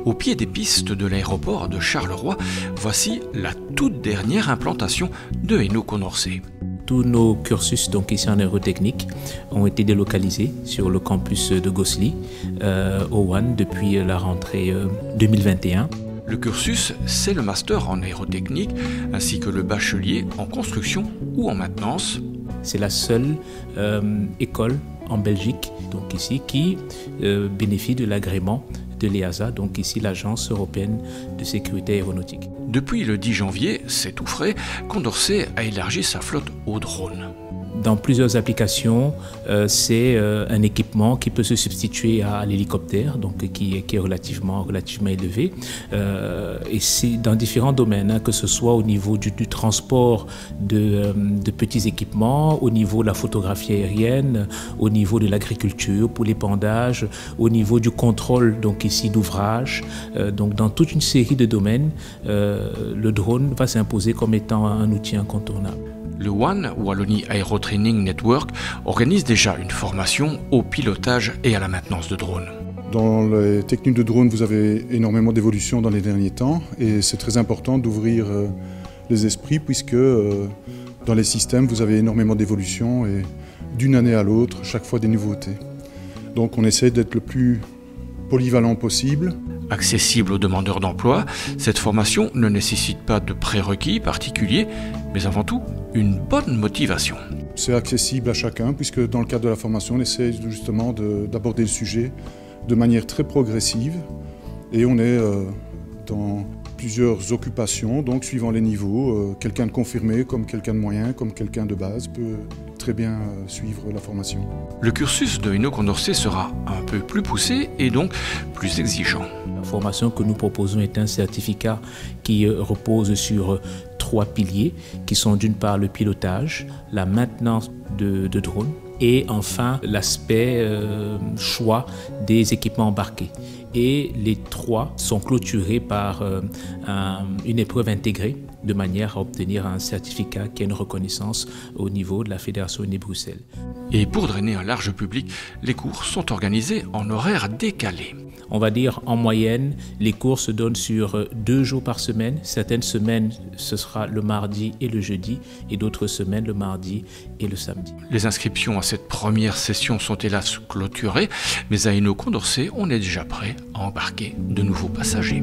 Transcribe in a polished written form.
Au pied des pistes de l'aéroport de Charleroi, voici la toute dernière implantation de Hainaut Condorcet. Tous nos cursus donc ici en aérotechnique ont été délocalisés sur le campus de Gosselies au WAN depuis la rentrée 2021. Le cursus, c'est le master en aérotechnique ainsi que le bachelier en construction ou en maintenance. C'est la seule école en Belgique donc ici qui bénéficie de l'agrément de l'EASA, donc ici l'Agence européenne de sécurité aéronautique. Depuis le 10 janvier, c'est tout frais, Condorcet a élargi sa flotte aux drones. Dans plusieurs applications, c'est un équipement qui peut se substituer à l'hélicoptère, donc qui est relativement élevé. Et c'est dans différents domaines, que ce soit au niveau du transport de petits équipements, au niveau de la photographie aérienne, au niveau de l'agriculture pour l'épandage, au niveau du contrôle donc ici d'ouvrage. Donc dans toute une série de domaines, le drone va s'imposer comme étant un outil incontournable. Le WAN, Wallonie Aero Training Network, organise déjà une formation au pilotage et à la maintenance de drones. Dans les techniques de drone, vous avez énormément d'évolution dans les derniers temps et c'est très important d'ouvrir les esprits puisque dans les systèmes, vous avez énormément d'évolution et d'une année à l'autre, chaque fois des nouveautés. Donc on essaie d'être le plus polyvalent possible. Accessible aux demandeurs d'emploi, cette formation ne nécessite pas de prérequis particuliers, mais avant tout une bonne motivation. C'est accessible à chacun puisque dans le cadre de la formation, on essaie justement d'aborder le sujet de manière très progressive et on est dans plusieurs occupations, donc suivant les niveaux, quelqu'un de confirmé comme quelqu'un de moyen, comme quelqu'un de base peut très bien suivre la formation. Le cursus de Hainaut Condorcet sera un peu plus poussé et donc plus exigeant. La formation que nous proposons est un certificat qui repose sur 3 piliers qui sont d'une part le pilotage, la maintenance de drones et enfin l'aspect choix des équipements embarqués. Et les 3 sont clôturés par une épreuve intégrée de manière à obtenir un certificat qui a une reconnaissance au niveau de la Fédération Wallonie-Bruxelles. Et pour drainer un large public, les cours sont organisés en horaire décalé. On va dire en moyenne, les cours se donnent sur 2 jours par semaine. Certaines semaines, ce sera le mardi et le jeudi, et d'autres semaines, le mardi et le samedi. Les inscriptions à cette première session sont hélas clôturées, mais à Hainaut Condorcet, on est déjà prêt à embarquer de nouveaux passagers.